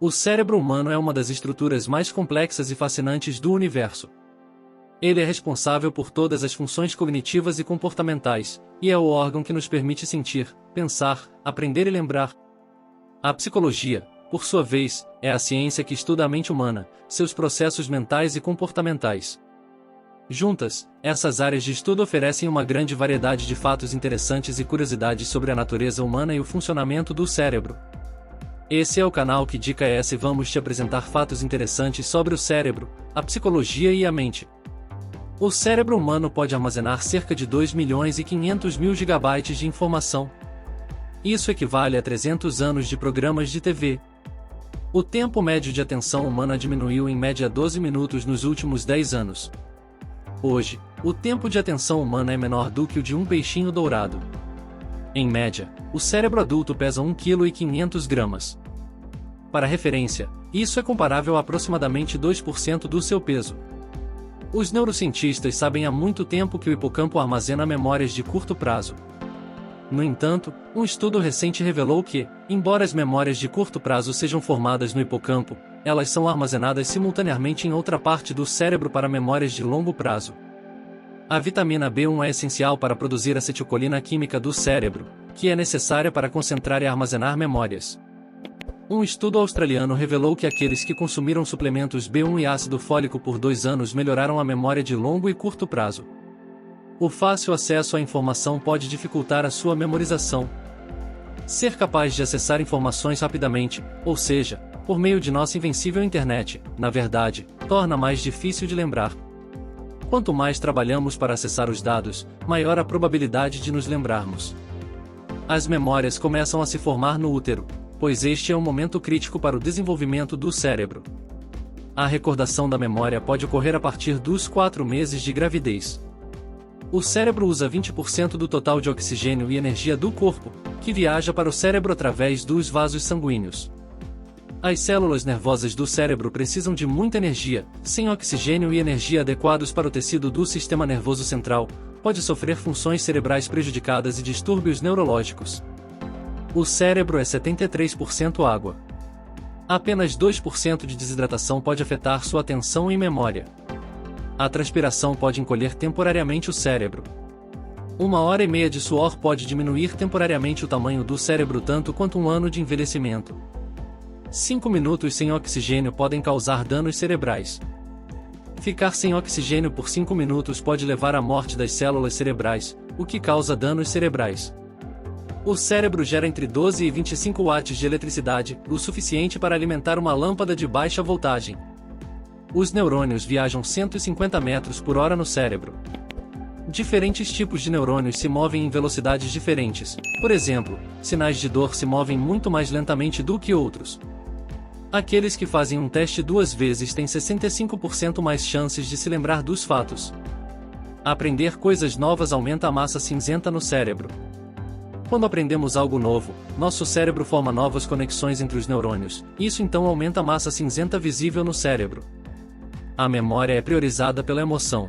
O cérebro humano é uma das estruturas mais complexas e fascinantes do universo. Ele é responsável por todas as funções cognitivas e comportamentais, e é o órgão que nos permite sentir, pensar, aprender e lembrar. A psicologia, por sua vez, é a ciência que estuda a mente humana, seus processos mentais e comportamentais. Juntas, essas áreas de estudo oferecem uma grande variedade de fatos interessantes e curiosidades sobre a natureza humana e o funcionamento do cérebro. Esse é o canal Que Dica é essa e vamos te apresentar fatos interessantes sobre o cérebro, a psicologia e a mente. O cérebro humano pode armazenar cerca de 2.500.000 gigabytes de informação. Isso equivale a 300 anos de programas de TV. O tempo médio de atenção humana diminuiu em média 12 minutos nos últimos 10 anos. Hoje, o tempo de atenção humana é menor do que o de um peixinho dourado. Em média, o cérebro adulto pesa 1,5 kg. Para referência, isso é comparável a aproximadamente 2% do seu peso. Os neurocientistas sabem há muito tempo que o hipocampo armazena memórias de curto prazo. No entanto, um estudo recente revelou que, embora as memórias de curto prazo sejam formadas no hipocampo, elas são armazenadas simultaneamente em outra parte do cérebro para memórias de longo prazo. A vitamina B1 é essencial para produzir acetilcolina química do cérebro, que é necessária para concentrar e armazenar memórias. Um estudo australiano revelou que aqueles que consumiram suplementos B1 e ácido fólico por 2 anos melhoraram a memória de longo e curto prazo. O fácil acesso à informação pode dificultar a sua memorização. Ser capaz de acessar informações rapidamente, ou seja, por meio de nossa invencível internet, na verdade, torna mais difícil de lembrar. Quanto mais trabalhamos para acessar os dados, maior a probabilidade de nos lembrarmos. As memórias começam a se formar no útero, pois este é um momento crítico para o desenvolvimento do cérebro. A recordação da memória pode ocorrer a partir dos 4 meses de gravidez. O cérebro usa 20% do total de oxigênio e energia do corpo, que viaja para o cérebro através dos vasos sanguíneos. As células nervosas do cérebro precisam de muita energia, sem oxigênio e energia adequados para o tecido do sistema nervoso central, pode sofrer funções cerebrais prejudicadas e distúrbios neurológicos. O cérebro é 73% água. Apenas 2% de desidratação pode afetar sua atenção e memória. A transpiração pode encolher temporariamente o cérebro. 1h30 de suor pode diminuir temporariamente o tamanho do cérebro tanto quanto 1 ano de envelhecimento. 5 minutos sem oxigênio podem causar danos cerebrais. Ficar sem oxigênio por 5 minutos pode levar à morte das células cerebrais, o que causa danos cerebrais. O cérebro gera entre 12 e 25 watts de eletricidade, o suficiente para alimentar uma lâmpada de baixa voltagem. Os neurônios viajam 150 metros por hora no cérebro. Diferentes tipos de neurônios se movem em velocidades diferentes. Por exemplo, sinais de dor se movem muito mais lentamente do que outros. Aqueles que fazem um teste 2 vezes têm 65% mais chances de se lembrar dos fatos. Aprender coisas novas aumenta a massa cinzenta no cérebro. Quando aprendemos algo novo, nosso cérebro forma novas conexões entre os neurônios, isso então aumenta a massa cinzenta visível no cérebro. A memória é priorizada pela emoção.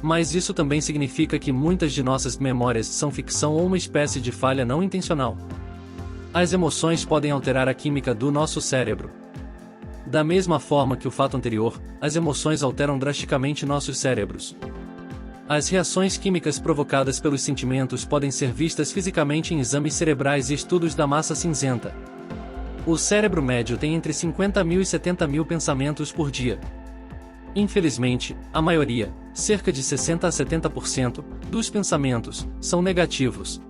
Mas isso também significa que muitas de nossas memórias são ficção ou uma espécie de falha não intencional. As emoções podem alterar a química do nosso cérebro. Da mesma forma que o fato anterior, as emoções alteram drasticamente nossos cérebros. As reações químicas provocadas pelos sentimentos podem ser vistas fisicamente em exames cerebrais e estudos da massa cinzenta. O cérebro médio tem entre 50.000 e 70.000 pensamentos por dia. Infelizmente, a maioria, cerca de 60 a 70%, dos pensamentos, são negativos.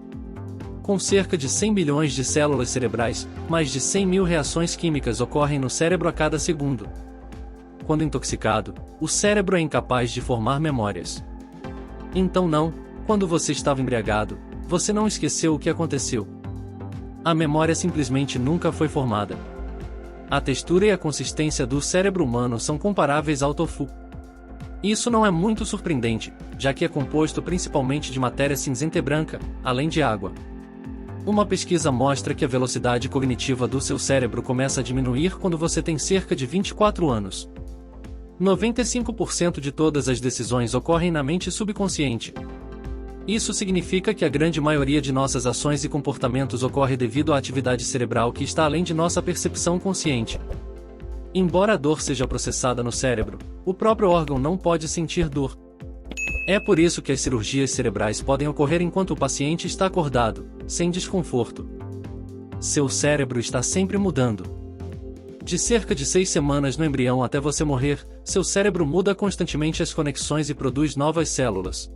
Com cerca de 100 bilhões de células cerebrais, mais de 100.000 reações químicas ocorrem no cérebro a cada segundo. Quando intoxicado, o cérebro é incapaz de formar memórias. Então quando você estava embriagado, você não esqueceu o que aconteceu. A memória simplesmente nunca foi formada. A textura e a consistência do cérebro humano são comparáveis ao tofu. Isso não é muito surpreendente, já que é composto principalmente de matéria cinzenta e branca, além de água. Uma pesquisa mostra que a velocidade cognitiva do seu cérebro começa a diminuir quando você tem cerca de 24 anos. 95% de todas as decisões ocorrem na mente subconsciente. Isso significa que a grande maioria de nossas ações e comportamentos ocorre devido à atividade cerebral que está além de nossa percepção consciente. Embora a dor seja processada no cérebro, o próprio órgão não pode sentir dor. É por isso que as cirurgias cerebrais podem ocorrer enquanto o paciente está acordado, sem desconforto. Seu cérebro está sempre mudando. De cerca de 6 semanas no embrião até você morrer, seu cérebro muda constantemente as conexões e produz novas células.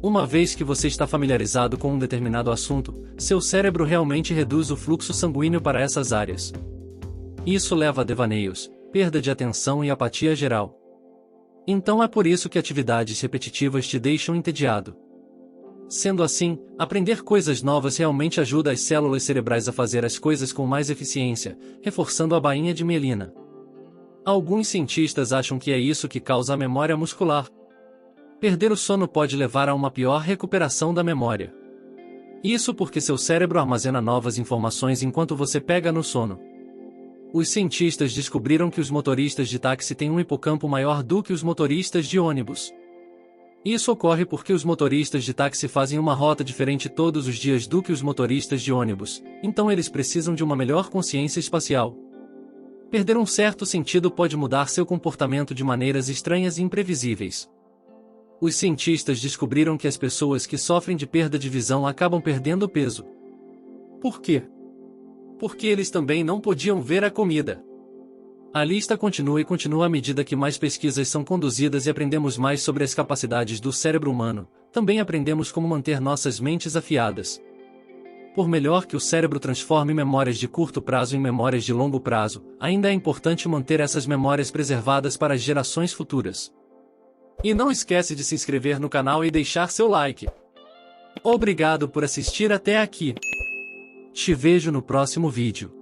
Uma vez que você está familiarizado com um determinado assunto, seu cérebro realmente reduz o fluxo sanguíneo para essas áreas. Isso leva a devaneios, perda de atenção e apatia geral. Então é por isso que atividades repetitivas te deixam entediado. Sendo assim, aprender coisas novas realmente ajuda as células cerebrais a fazer as coisas com mais eficiência, reforçando a bainha de mielina. Alguns cientistas acham que é isso que causa a memória muscular. Perder o sono pode levar a uma pior recuperação da memória. Isso porque seu cérebro armazena novas informações enquanto você pega no sono. Os cientistas descobriram que os motoristas de táxi têm um hipocampo maior do que os motoristas de ônibus. Isso ocorre porque os motoristas de táxi fazem uma rota diferente todos os dias do que os motoristas de ônibus, então eles precisam de uma melhor consciência espacial. Perder um certo sentido pode mudar seu comportamento de maneiras estranhas e imprevisíveis. Os cientistas descobriram que as pessoas que sofrem de perda de visão acabam perdendo peso. Por quê? Porque eles também não podiam ver a comida. A lista continua e continua à medida que mais pesquisas são conduzidas e aprendemos mais sobre as capacidades do cérebro humano, também aprendemos como manter nossas mentes afiadas. Por melhor que o cérebro transforme memórias de curto prazo em memórias de longo prazo, ainda é importante manter essas memórias preservadas para as gerações futuras. E não esquece de se inscrever no canal e deixar seu like. Obrigado por assistir até aqui. Te vejo no próximo vídeo.